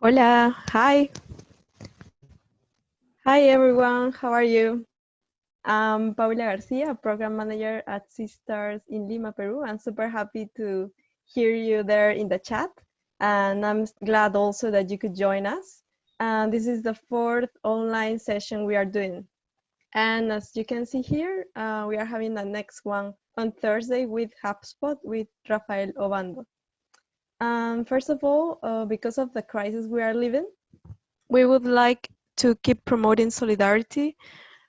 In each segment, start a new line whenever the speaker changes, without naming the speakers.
Hola, hi. Hi everyone, how are you? I'm Paula Garcia, Program Manager at Seedstars in Lima, Peru. I'm super happy to hear you there in the chat. And I'm glad also that you could join us. And this is the fourth online session we are doing. And as you can see here, we are having the next one on Thursday with HubSpot with Rafael Obando. First of all, because of the crisis we are living, we would like to keep promoting solidarity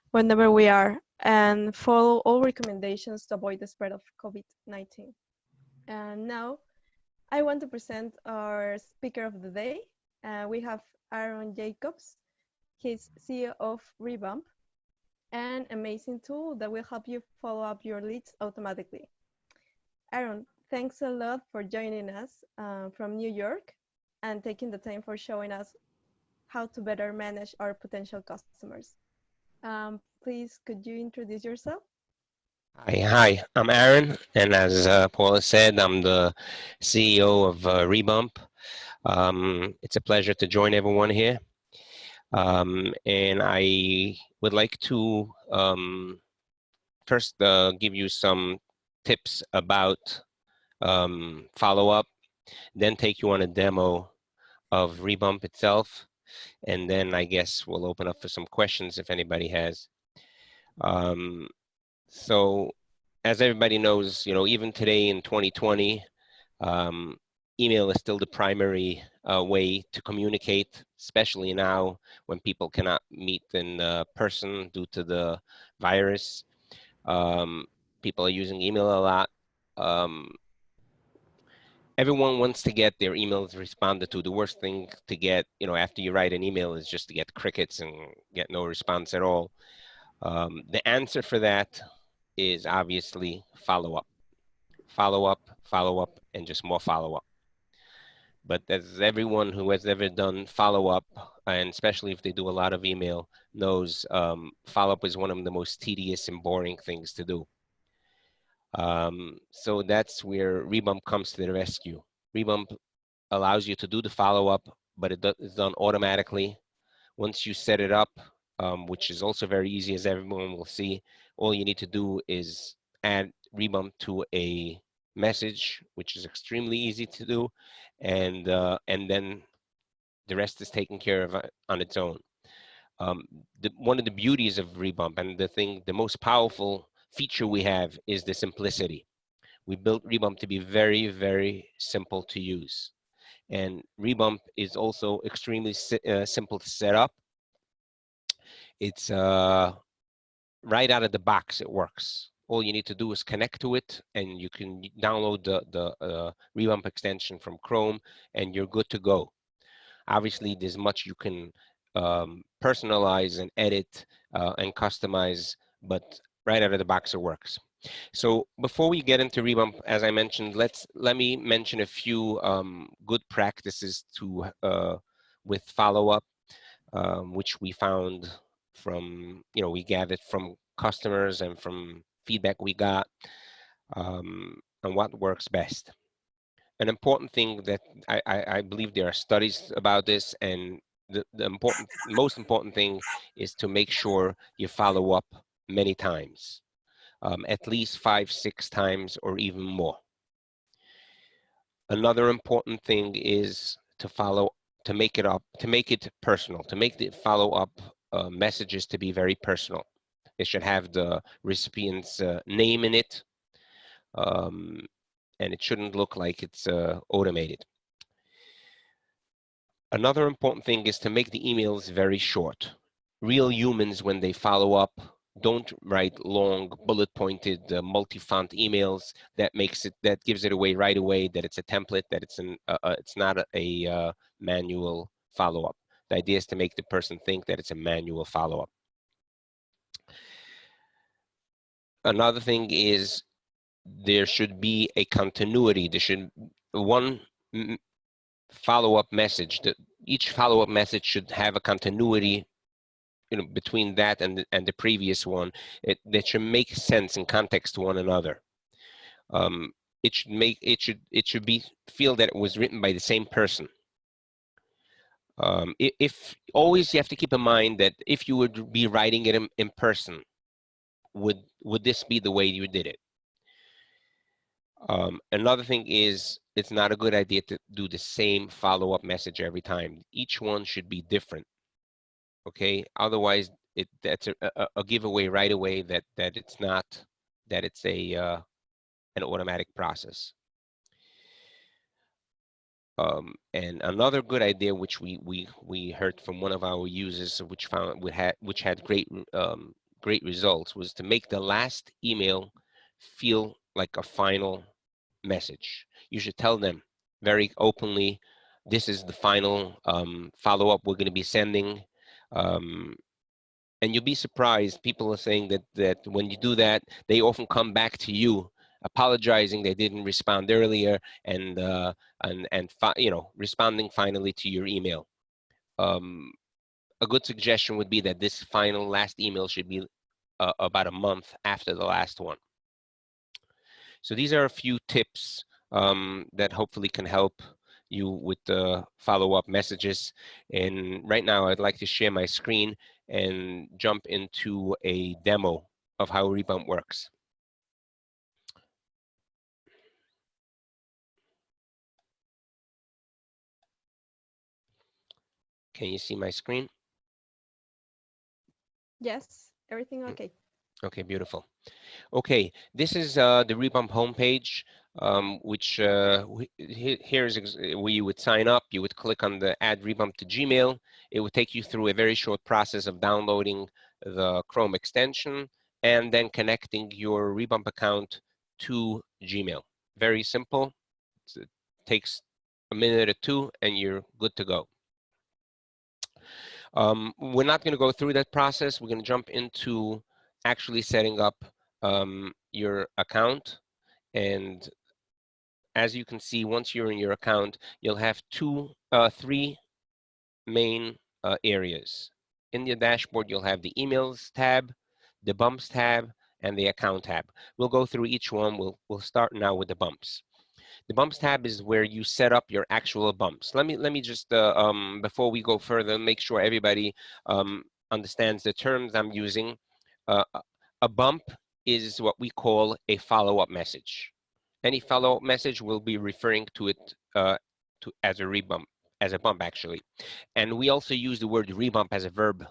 whenever we are and follow all recommendations to avoid the spread of COVID-19. And now I want to present our speaker of the day. We have Aaron Jacobs. He's CEO of Rebump, an amazing tool that will help you follow up your leads automatically. Aaron, thanks a lot for joining us from New York and taking the time for showing us how to better manage our potential customers. Please, could you introduce yourself?
Hi, I'm Aaron, and as Paula said, I'm the CEO of Rebump. It's a pleasure to join everyone here, and I would like to first give you some tips about follow-up, then take you on a demo of Rebump itself, and then I guess we'll open up for some questions if anybody has. So as everybody knows, even today in 2020, email is still the primary way to communicate, especially now when people cannot meet in person due to the virus. People are using email a lot. Everyone wants to get their emails responded to. The worst thing to get, after you write an email is just to get crickets and get no response at all. The answer for that is obviously follow-up, and just more follow-up. But as everyone who has ever done follow-up, and especially if they do a lot of email, knows follow-up is one of the most tedious and boring things to do. So that's where Rebump comes to the rescue. Rebump allows you to do the follow-up, but it's done automatically. Once you set it up, which is also very easy, as everyone will see, all you need to do is add Rebump to a message, which is extremely easy to do, and then the rest is taken care of on its own. One of the beauties of Rebump, and the most powerful feature we have, is the simplicity. We built Rebump to be very, very simple to use. And Rebump is also extremely simple to set up. It's right out of the box, it works. All you need to do is connect to it, and you can download the Rebump extension from Chrome, and you're good to go. Obviously, there's much you can personalize and edit and customize, but right out of the box, it works. So before we get into Rebump, as I mentioned, let me mention a few good practices to with follow-up, which we found from, we gathered from customers and from feedback we got, and what works best. An important thing that I believe there are studies about this, and the most important thing is to make sure you follow up many times, at least 5, 6 times, or even more. Another important thing is to make it personal, to make the follow-up messages to be very personal. It should have the recipient's name in it, and it shouldn't look like it's automated. Another important thing is to make the emails very short. Real humans, when they follow up, don't write long, bullet-pointed, multi-font emails that gives it away right away that it's a template, that it's not a manual follow-up. The idea is to make the person think that it's a manual follow-up. Another thing is there should be a continuity. There should one follow-up message. Each follow-up message should have a continuity, between that and the previous one. That should make sense in context to one another. It should feel that it was written by the same person. If always you have to keep in mind that if you would be writing it in person, would this be the way you did it? Another thing is it's not a good idea to do the same follow-up message every time. Each one should be different. Okay, otherwise that's a giveaway right away that it's not, that it's a an automatic process. And another good idea, which we heard from one of our users, which had great results, was to make the last email feel like a final message. You should tell them very openly, this is the final follow-up we're going to be sending. And you'll be surprised. People are saying that when you do that, they often come back to you apologizing they didn't respond earlier, and you know, responding finally to your email. A good suggestion would be that this final last email should be about a month after the last one. So these are a few tips that hopefully can help you with the follow-up messages. And right now I'd like to share my screen and jump into a demo of how Rebump works. Can you see my screen?
Yes, everything okay.
Okay, beautiful. Okay, this is the Rebump homepage, which here's where you would sign up. You would click on the Add Rebump to Gmail. It would take you through a very short process of downloading the Chrome extension and then connecting your Rebump account to Gmail. Very simple. It takes a minute or two and you're good to go. We're not going to go through that process. We're going to jump into actually setting up your account. And as you can see, once you're in your account, you'll have three main areas. In your dashboard, you'll have the emails tab, the bumps tab, and the account tab. We'll go through each one. We'll start now with the bumps. The bumps tab is where you set up your actual bumps. Let me just before we go further, make sure everybody understands the terms I'm using. A bump is what we call a follow-up message. Any follow-up message will be referring to it as a rebump, as a bump actually. And we also use the word rebump as a verb,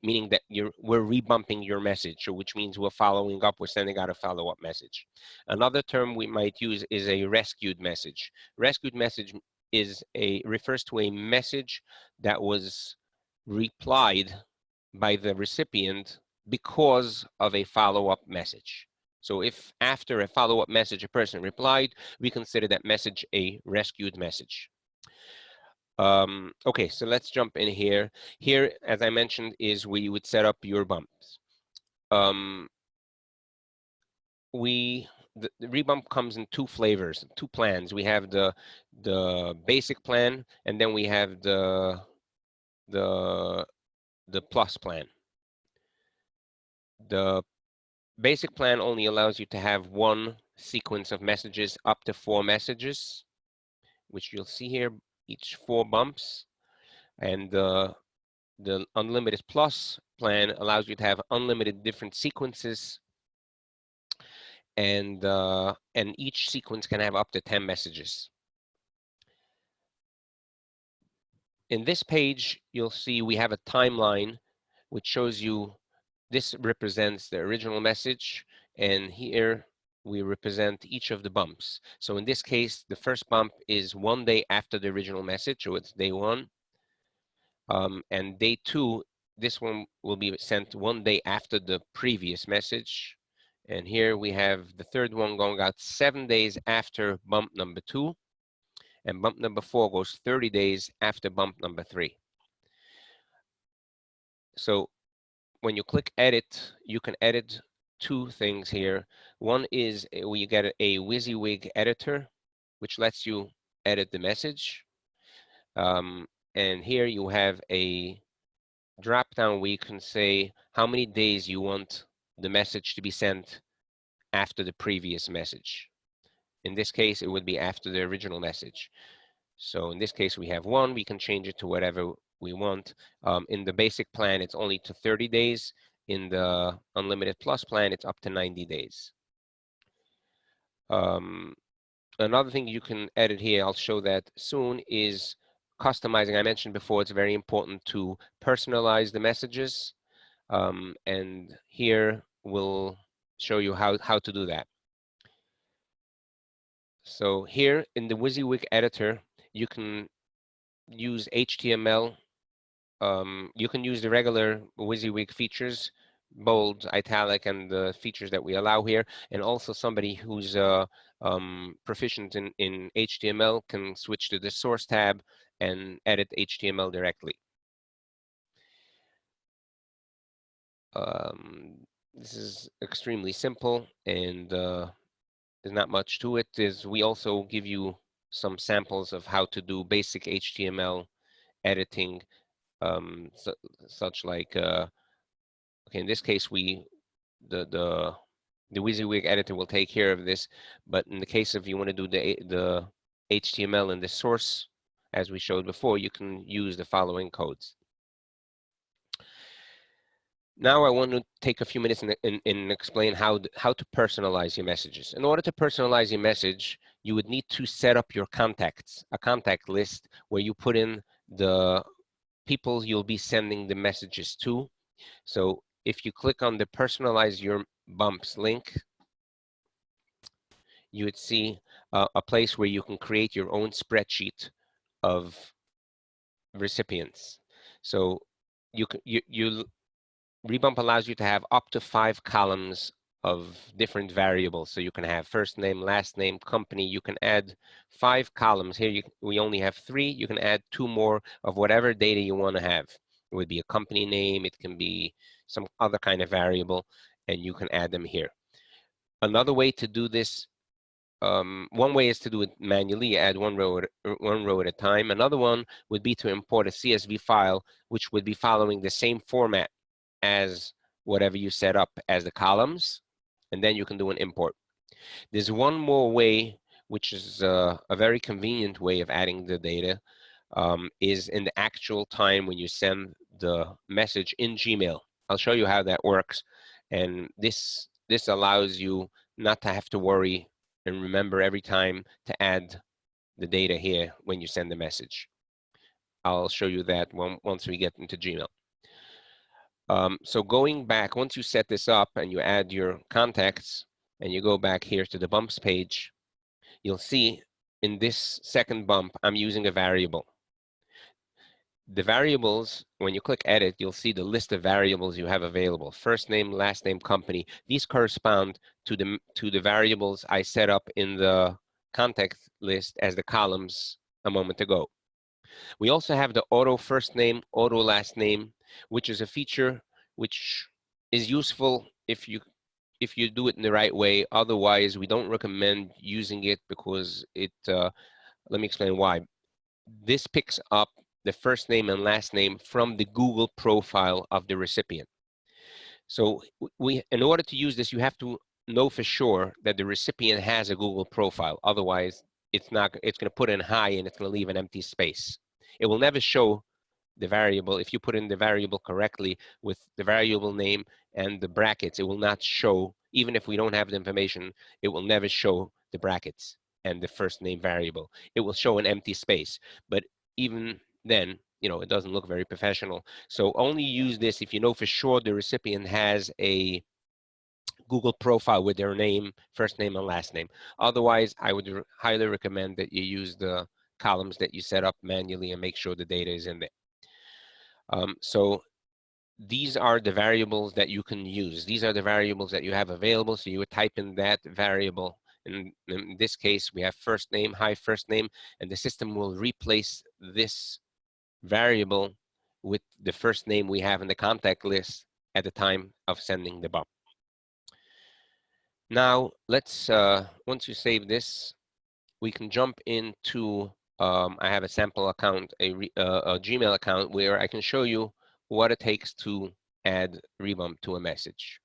meaning that we're rebumping your message, which means we're following up, we're sending out a follow-up message. Another term we might use is a rescued message. Rescued message refers to a message that was replied by the recipient because of a follow-up message. So if after a follow-up message a person replied, we consider that message a rescued message. Okay, so let's jump in here. Here, as I mentioned, is where you would set up your bumps. The Rebump comes in two flavors, two plans. We have the basic plan, and then we have the plus plan. The basic plan only allows you to have one sequence of messages, up to 4 messages, which you'll see here, each 4 bumps. And the Unlimited Plus plan allows you to have unlimited different sequences, and each sequence can have up to 10 messages. In this page, you'll see we have a timeline which shows you this represents the original message, and here we represent each of the bumps. So in this case, the first bump is 1 day after the original message, so it's day 1. And day 2, this one will be sent 1 day after the previous message. And here we have the third one going out 7 days after bump number 2. And bump number 4 goes 30 days after bump number 3. So when you click edit, you can edit 2 things here. One is where you get a WYSIWYG editor, which lets you edit the message. And here you have a drop down where you can say how many days you want the message to be sent after the previous message. In this case, it would be after the original message. So in this case, we have 1. We can change it to whatever we want. In the basic plan, it's only to 30 days. In the Unlimited Plus plan, it's up to 90 days. Another thing you can edit here, I'll show that soon, is customizing. I mentioned before, it's very important to personalize the messages. And here we'll show you how to do that. So here in the WYSIWYG editor, you can use HTML. You can use the regular WYSIWYG features, bold, italic, and the features that we allow here. And also somebody who's proficient in HTML can switch to the source tab and edit HTML directly. This is extremely simple, and there's not much to it. We also give you some samples of how to do basic HTML editing, such like, okay, in this case, the WYSIWYG editor will take care of this, but in the case of you want to do the HTML in the source, as we showed before, you can use the following codes. Now I want to take a few minutes and explain how to personalize your messages. In order to personalize your message, you would need to set up your contacts, a contact list where you put in the people you'll be sending the messages to. So if you click on the Personalize Your Bumps link, you would see a place where you can create your own spreadsheet of recipients. So Rebump allows you to have up to 5 columns of different variables. So you can have first name, last name, company. You can add 5 columns. Here we only have 3. You can add 2 more of whatever data you want to have. It would be a company name. It can be some other kind of variable, and you can add them here. Another way to do this, one way is to do it manually, add one row at a time. Another one would be to import a CSV file, which would be following the same format as whatever you set up as the columns, and then you can do an import. There's one more way, which is a very convenient way of adding the data, is in the actual time when you send the message in Gmail. I'll show you how that works, and this allows you not to have to worry and remember every time to add the data here when you send the message. I'll show you that once we get into Gmail. So going back, once you set this up and you add your contacts and you go back here to the bumps page, you'll see in this second bump, I'm using a variable. The variables, when you click edit, you'll see the list of variables you have available. First name, last name, company. These correspond to the variables I set up in the contact list as the columns a moment ago. We also have the auto first name, auto last name, which is a feature which is useful if you do it in the right way. Otherwise, we don't recommend using it because it, let me explain why. This picks up the first name and last name from the Google profile of the recipient. So in order to use this, you have to know for sure that the recipient has a Google profile. Otherwise, it's going to put in hi and it's going to leave an empty space. It will never show the variable. If you put in the variable correctly with the variable name and the brackets, it will not show, even if we don't have the information, it will never show the brackets and the first name variable. It will show an empty space. But even then, it doesn't look very professional. So only use this if you know for sure the recipient has a Google profile with their name, first name, and last name. Otherwise, I would highly recommend that you use the columns that you set up manually and make sure the data is in there. So these are the variables that you can use. These are the variables that you have available. So you would type in that variable. In this case, we have first name, hi first name, and the system will replace this variable with the first name we have in the contact list at the time of sending the bump. Now, let's, once you save this, we can jump into, I have a sample account, a Gmail account where I can show you what it takes to add Rebump to a message.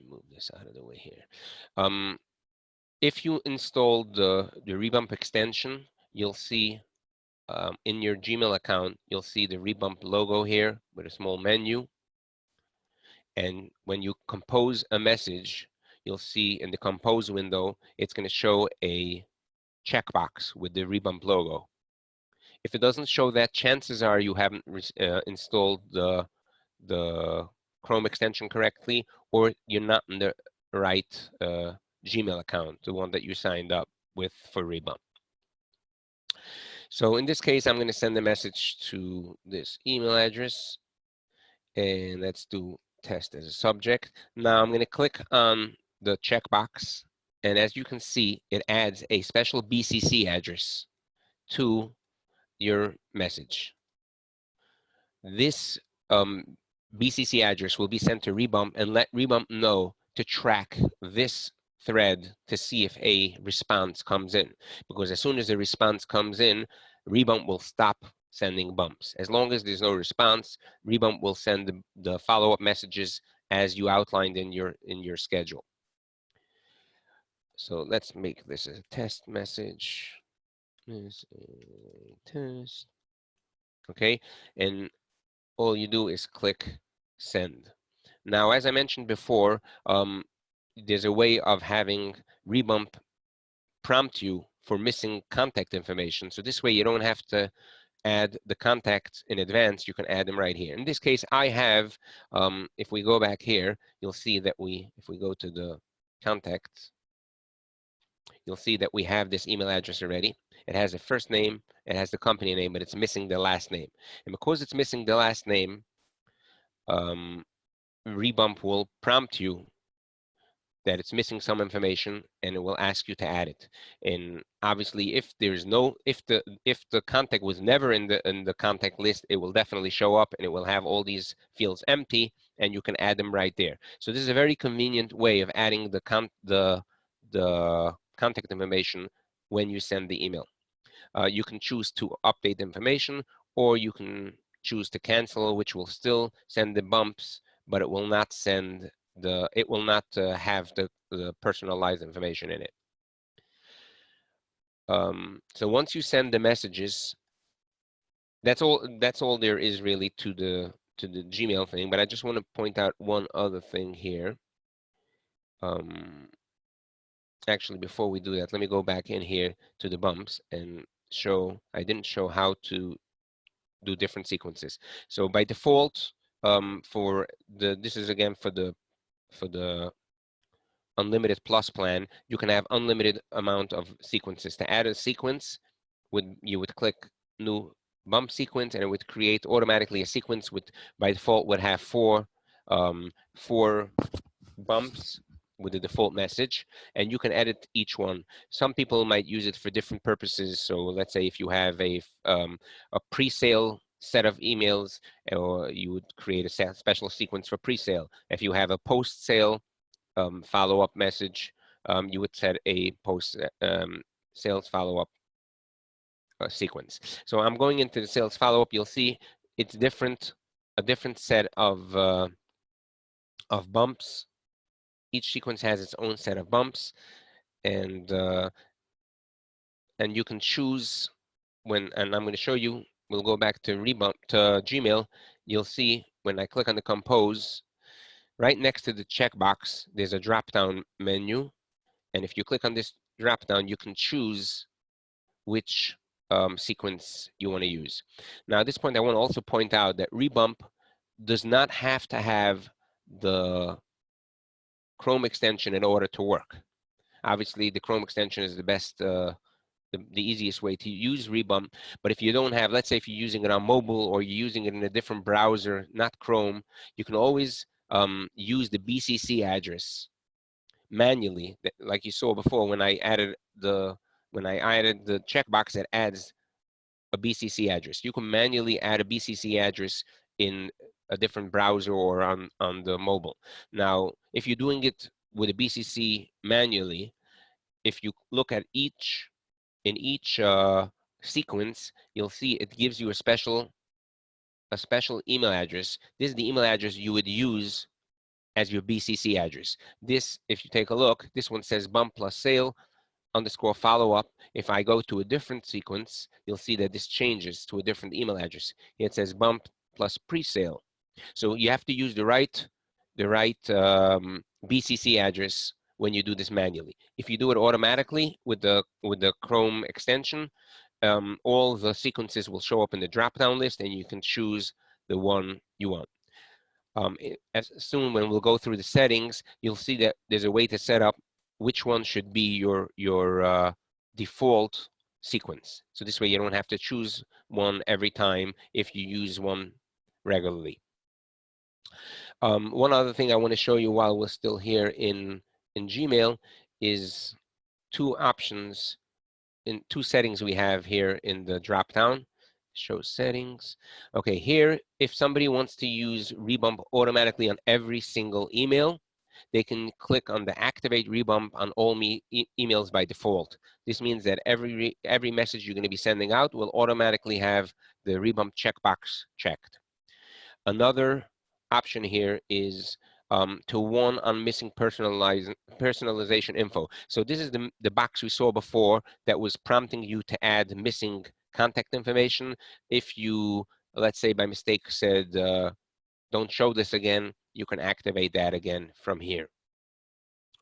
Move this out of the way here. If you install the Rebump extension, you'll see in your Gmail account, you'll see the Rebump logo here with a small menu. And when you compose a message, you'll see in the compose window, it's going to show a checkbox with the Rebump logo. If it doesn't show that, chances are you haven't installed the Chrome extension correctly, or you're not in the right Gmail account, the one that you signed up with for Rebump. So in this case, I'm going to send a message to this email address, and let's do test as a subject. Now I'm going to click on the checkbox, and as you can see, it adds a special BCC address to your message. This BCC address will be sent to Rebump and let Rebump know to track this thread to see if a response comes in. Because as soon as the response comes in, Rebump will stop sending bumps. As long as there's no response, Rebump will send the follow-up messages as you outlined in your schedule. So let's make this a test message. This is a test. Okay, and all you do is click send. Now, as I mentioned before, there's a way of having Rebump prompt you for missing contact information. So this way you don't have to add the contacts in advance, you can add them right here. In this case, I have, if we go back here, you'll see that if we go to the contacts, you'll see that we have this email address already. It has a first name, it has the company name, but it's missing the last name. And because it's missing the last name, Rebump will prompt you that it's missing some information, and it will ask you to add it. And obviously, if the contact was never in the contact list, it will definitely show up, and it will have all these fields empty, and you can add them right there. So this is a very convenient way of adding the contact information when you send the email. You can choose to update the information, or you can choose to cancel, which will still send the bumps, but it will not send it will not have the personalized information in it. So once you send the messages, that's all there is really to the Gmail thing. But I just want to point out one other thing here. Actually, before we do that, let me go back in here to the bumps and show. I didn't show how to do different sequences. So by default, this is again for the unlimited plus plan, you can have unlimited amount of sequences. To add a sequence, you would click new bump sequence, and it would create automatically a sequence with by default would have four bumps with the default message, and you can edit each one. Some people might use it for different purposes. So let's say if you have a pre-sale set of emails, or you would create a special sequence for pre-sale. If you have a post-sale follow-up message, you would set a post sales follow-up sequence. So I'm going into the sales follow-up. You'll see it's a different set of bumps. Each sequence has its own set of bumps, and you can choose and I'm going to show you. We'll go back to Gmail. You'll see when I click on the compose, right next to the checkbox, there's a drop-down menu, and if you click on this drop-down, you can choose which sequence you want to use. Now, at this point, I want to also point out that Rebump does not have to have the Chrome extension in order to work. Obviously, the Chrome extension is the best, the easiest way to use Rebump. But if you don't have, let's say if you're using it on mobile or you're using it in a different browser, not Chrome, you can always use the BCC address manually, like you saw before when I added the checkbox that adds a BCC address. You can manually add a BCC address in a different browser or on the mobile. Now, if you're doing it with a BCC manually, if you look at each sequence, you'll see it gives you a special email address. This is the email address you would use as your BCC address. This, if you take a look, this one says bump plus sale underscore follow-up. If I go to a different sequence, you'll see that this changes to a different email address. It says bump plus pre-sale. So you have to use the right BCC address when you do this manually. If you do it automatically with the Chrome extension, all the sequences will show up in the drop-down list, and you can choose the one you want. As soon when we'll go through the settings, you'll see that there's a way to set up which one should be your default sequence. So this way you don't have to choose one every time if you use one regularly. One other thing I want to show you while we're still here in Gmail is two options in two settings we have here in the drop down. Show settings. Okay, here, if somebody wants to use Rebump automatically on every single email, they can click on the activate Rebump on all emails by default. This means that every message you're going to be sending out will automatically have the Rebump checkbox checked. Another option here is to warn on missing personalization info. So this is the box we saw before that was prompting you to add missing contact information. If you, let's say by mistake said, don't show this again, you can activate that again from here.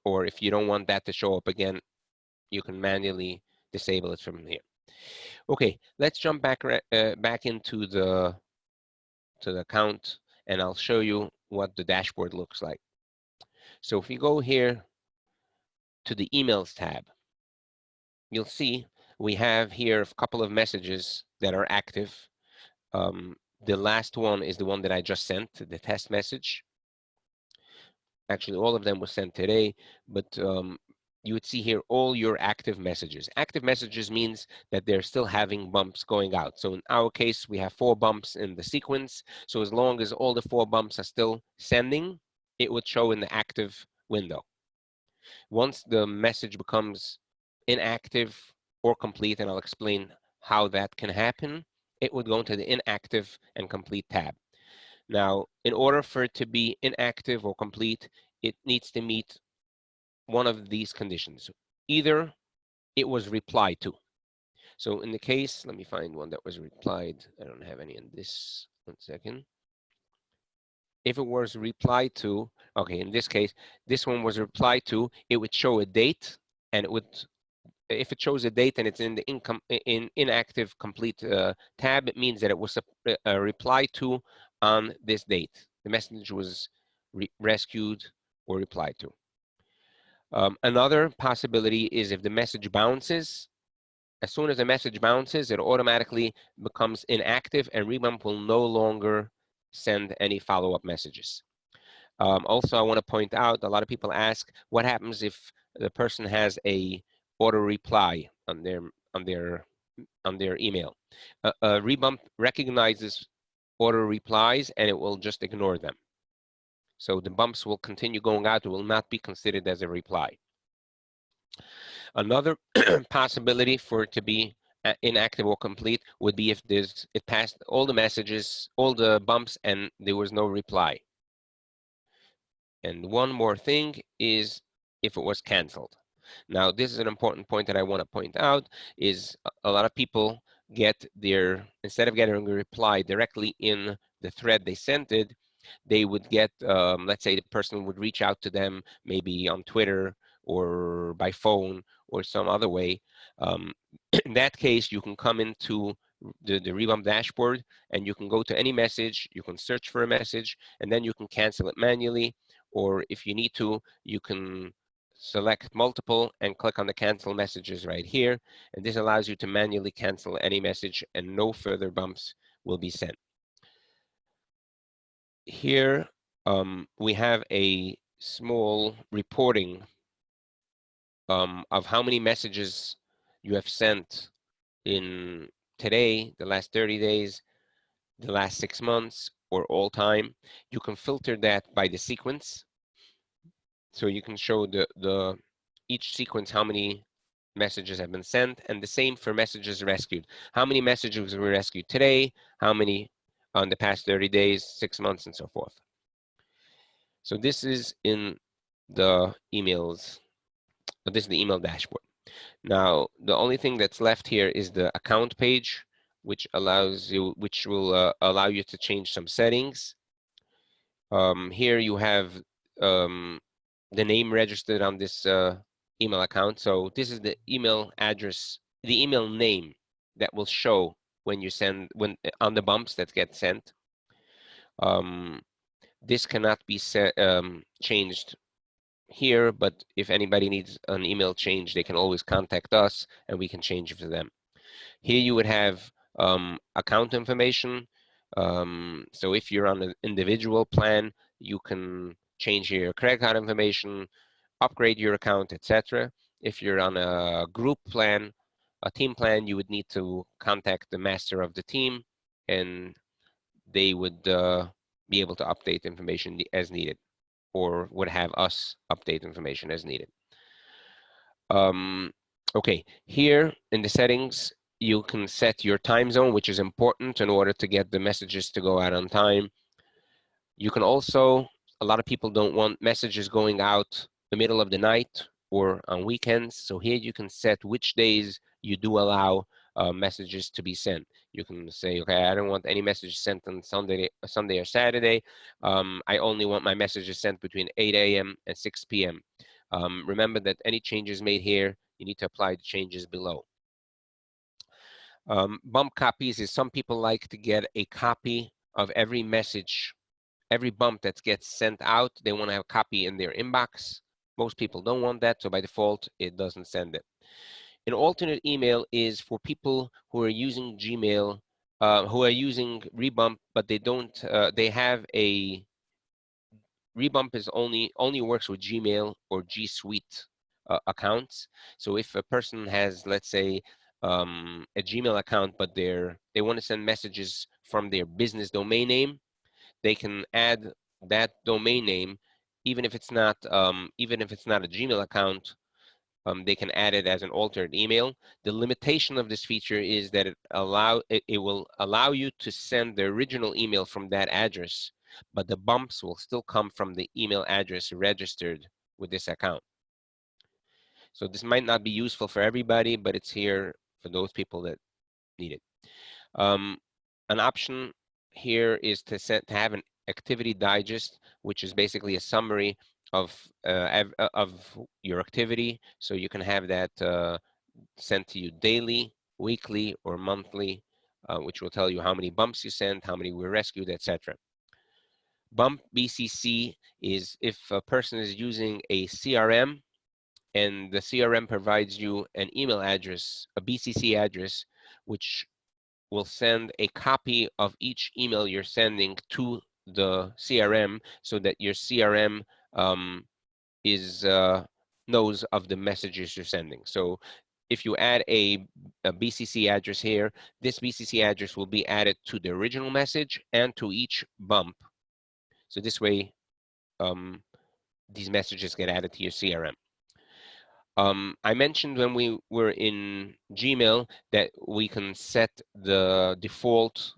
Or if you don't want that to show up again, you can manually disable it from here. Okay, let's jump back into the account, and I'll show you what the dashboard looks like. So if you go here to the emails tab, you'll see we have here a couple of messages that are active. The last one is the one that I just sent, the test message. Actually, all of them were sent today, but you would see here all your active messages. Active messages means that they're still having bumps going out. So in our case, we have 4 bumps in the sequence. So as long as all the 4 bumps are still sending, it would show in the active window. Once the message becomes inactive or complete, and I'll explain how that can happen, it would go into the inactive and complete tab. Now, in order for it to be inactive or complete, it needs to meet one of these conditions. Either it was replied to. So in the case, let me find one that was replied. I don't have any in this. 1 second. If it was replied to, okay, in this case, this one was replied to, it would show a date, and it would, if it shows a date and it's in the inactive complete tab, it means that it was replied to on this date. The message was rescued or replied to. Another possibility is if the message bounces. As soon as the message bounces, it automatically becomes inactive, and Rebump will no longer send any follow-up messages. Also, I want to point out, a lot of people ask, what happens if the person has a auto reply on their email? Rebump recognizes auto replies, and it will just ignore them. So the bumps will continue going out. It will not be considered as a reply. Another possibility for it to be inactive or complete would be if it passed all the messages, all the bumps, and there was no reply. And one more thing is if it was canceled. Now, this is an important point that I want to point out, is a lot of people get instead of getting a reply directly in the thread they sent it, they would get, let's say the person would reach out to them maybe on Twitter or by phone or some other way. In that case, you can come into the Rebump dashboard, and you can go to any message, you can search for a message, and then you can cancel it manually. Or if you need to, you can select multiple and click on the cancel messages right here. And this allows you to manually cancel any message, and no further bumps will be sent. Here, we have a small reporting of how many messages you have sent in today, the last 30 days, the last 6 months, or all time. You can filter that by the sequence. So you can show each sequence how many messages have been sent, and the same for messages rescued. How many messages were rescued today, how many on the past 30 days, 6 months, and so forth. So this is in the emails. This is the email dashboard. Now, the only thing that's left here is the account page, which will allow you to change some settings. Here you have the name registered on this email account. So this is the email address, the email name that will show when you send on the bumps that get sent. This cannot be changed here, but if anybody needs an email change, they can always contact us and we can change it for them. Here you would have account information. So if you're on an individual plan, you can change your credit card information, upgrade your account, etc. If you're on a group plan, a team plan, you would need to contact the master of the team, and they would be able to update information as needed, or would have us update information as needed. Okay, here in the settings, you can set your time zone, which is important in order to get the messages to go out on time. You can also, a lot of people don't want messages going out the middle of the night or on weekends. So here you can set which days you do allow messages to be sent. You can say, okay, I don't want any messages sent on Sunday or Saturday. I only want my messages sent between 8 a.m. and 6 p.m. Remember that any changes made here, you need to apply the changes below. Bump copies is some people like to get a copy of every message, every bump that gets sent out. They want to have a copy in their inbox. Most people don't want that, so by default, it doesn't send it. An alternate email is for people who are using Gmail, who are using Rebump, but they don't. They have a Rebump is only works with Gmail or G Suite accounts. So if a person has, let's say, a Gmail account, but they want to send messages from their business domain name, they can add that domain name, even if it's not a Gmail account. They can add it as an alternate email. The limitation of this feature is that it will allow you to send the original email from that address, but the bumps will still come from the email address registered with this account. So this might not be useful for everybody, but it's here for those people that need it. An option here is to have an activity digest, which is basically a summary of your activity. So you can have that sent to you daily, weekly, or monthly, which will tell you how many bumps you sent, how many were rescued, etc. Rebump.cc is if a person is using a CRM and the CRM provides you an email address, a BCC address, which will send a copy of each email you're sending to the CRM so that your CRM knows of the messages you're sending. So if you add a BCC address here, this BCC address will be added to the original message and to each bump. So this way, these messages get added to your CRM. I mentioned when we were in Gmail that we can set the default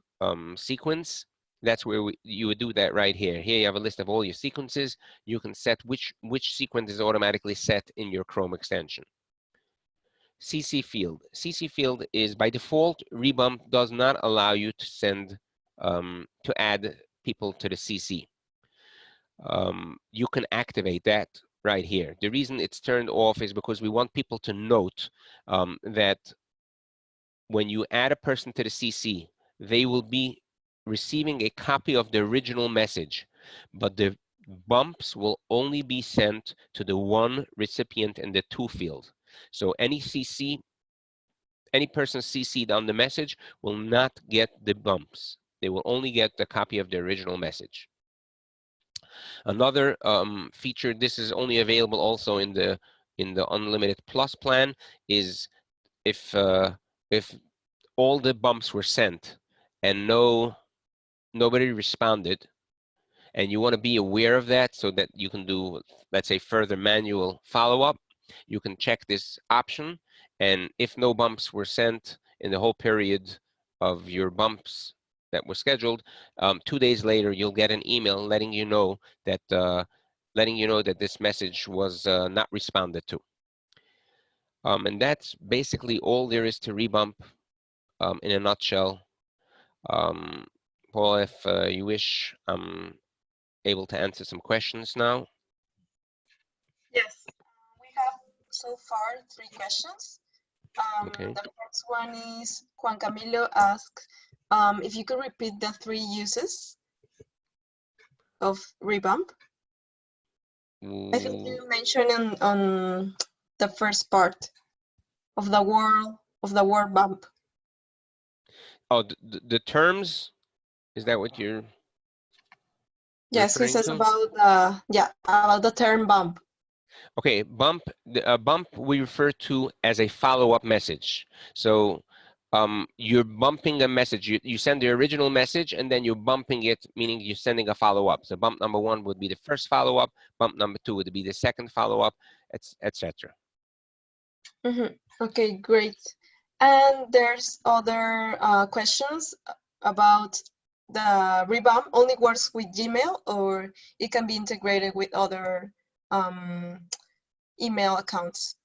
sequence. That's where you would do that right here. Here you have a list of all your sequences. You can set which sequence is automatically set in your Chrome extension. CC field. CC field is by default, Rebump does not allow you to send, to add people to the CC. You can activate that right here. The reason it's turned off is because we want people to note that when you add a person to the CC, they will be receiving a copy of the original message, but the bumps will only be sent to the one recipient in the to field. So any person CC'd on the message will not get the bumps. They will only get the copy of the original message. Another feature, this is only available also in the Unlimited Plus plan, is if all the bumps were sent and nobody responded, and you want to be aware of that so that you can do, let's say, further manual follow-up, you can check this option, and if no bumps were sent in the whole period of your bumps that was scheduled, 2 days later, you'll get an email letting you know that this message was not responded to. And that's basically all there is to Rebump in a nutshell. Paul, if you wish, I'm able to answer some questions now.
Yes, we have so far 3 questions.
Okay.
The first one is Juan Camilo asks if you could repeat the 3 uses of Rebump. I think
Ooh.
you mentioned on the first part of the word bump.
Oh, the terms, is that what you're
Yes, he
referring
says
to?
about the term bump.
Okay, bump we refer to as a follow-up message. So you're bumping a message. You send the original message and then you're bumping it, meaning you're sending a follow-up. So bump number 1 would be the first follow-up, bump number 2 would be the second follow-up, etc.
Okay, great. And there's other questions about the Rebump only works with Gmail, or it can be integrated with other email accounts.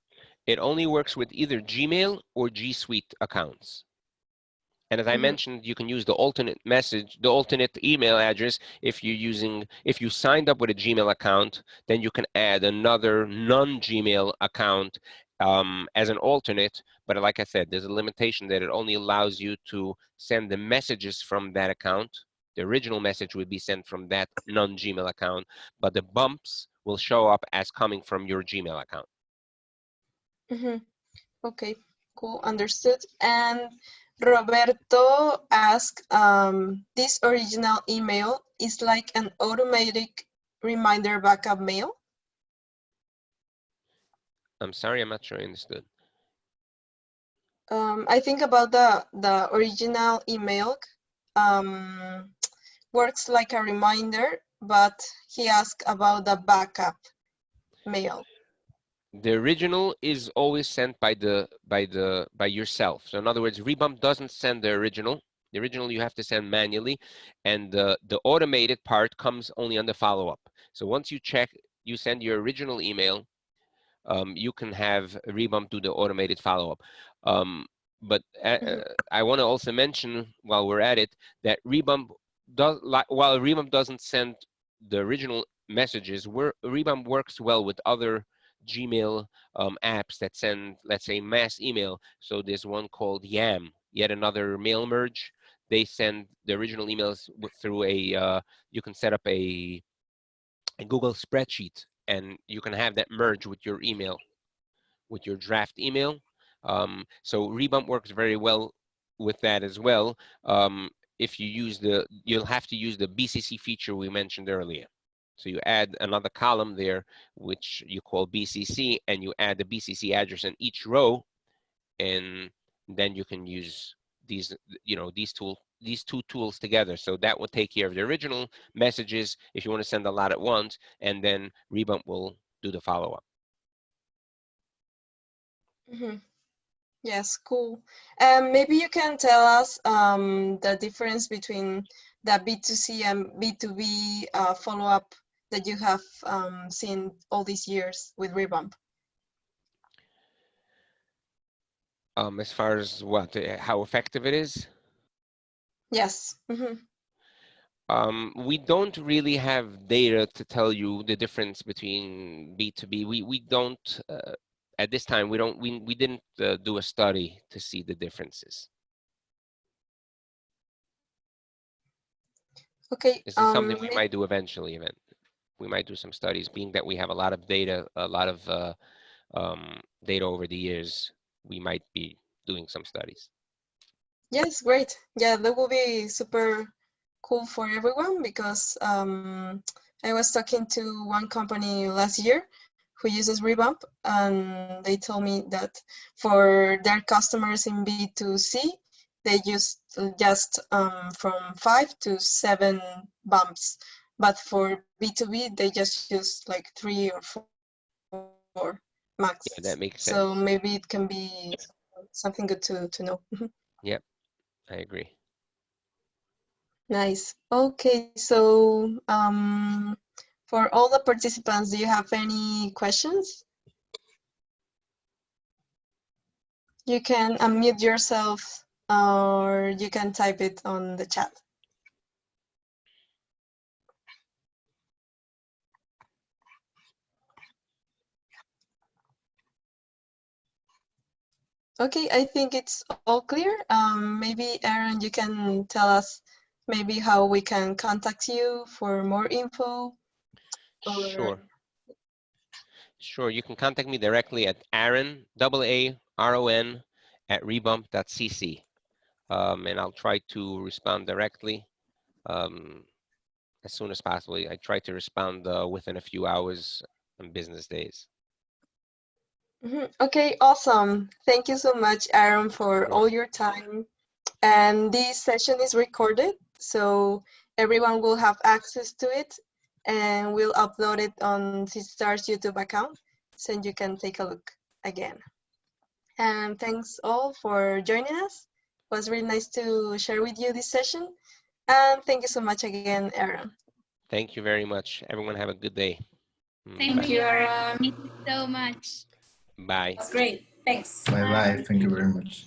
It only works with either Gmail or G Suite accounts. And as I mentioned, you can use the alternate email address if you signed up with a Gmail account, then you can add another non-Gmail account as an alternate. But like I said, there's a limitation that it only allows you to send the messages from that account. The original message would be sent from that non-Gmail account, but the bumps will show up as coming from your Gmail account.
Okay, cool, understood. And Roberto asked, this original email is like an automatic reminder backup mail?
I'm sorry, I'm not sure I understood.
I think about the original email works like a reminder, but he asked about the backup mail.
The original is always sent by yourself. So in other words, Rebump doesn't send the original. The original you have to send manually, and the automated part comes only on the follow-up. So once you send your original email, you can have Rebump do the automated follow-up. But I want to also mention while we're at it that while Rebump doesn't send the original messages, Rebump works well with other Gmail apps that send, let's say, mass email. So there's one called Yam, yet another mail merge. They send the original emails through you can set up a Google spreadsheet, and you can have that merge with your email, with your draft email. So Rebump works very well with that as well. If you you'll have to use the BCC feature we mentioned earlier. So you add another column there, which you call BCC, and you add the BCC address in each row, and then you can use these two tools together. So that will take care of the original messages if you want to send a lot at once, and then Rebump will do the follow-up.
Yes, cool. Maybe you can tell us the difference between the B2C and B2B follow-up that you have seen all these years with Rebump.
As far as how effective it is?
Yes.
We don't really have data to tell you the difference between B2B. We don't, at this time, we didn't do a study to see the differences.
Okay.
This is something we might do eventually. We might do some studies, being that we have a lot of data, data over the years. We might be doing some studies.
Yes, great. Yeah, that will be super cool for everyone because I was talking to one company last year who uses Rebump, and they told me that for their customers in B2C, they use just from 5 to 7 bumps, but for B2B, they just use like 3 or 4 max.
Yeah, that makes sense.
So maybe it can be something good to know.
Yep, I agree.
Nice. Okay, so for all the participants, do you have any questions? You can unmute yourself or you can type it on the chat. Okay, I think it's all clear. Maybe Aaron, you can tell us maybe how we can contact you for more info. Or...
Sure, you can contact me directly at Aaron, AARON, at Rebump.cc. And I'll try to respond directly as soon as possible. I try to respond within a few hours on business days.
Okay, awesome. Thank you so much, Aaron, for all your time. And this session is recorded, so everyone will have access to it, and we'll upload it on Seedstars YouTube account, so you can take a look again. And thanks all for joining us. It was really nice to share with you this session. And thank you so much again, Aaron.
Thank you very much. Everyone have a good day.
Thank you, Aaron. Thank you so much.
Bye.
That's great. Thanks.
Bye-bye. Thank you very much.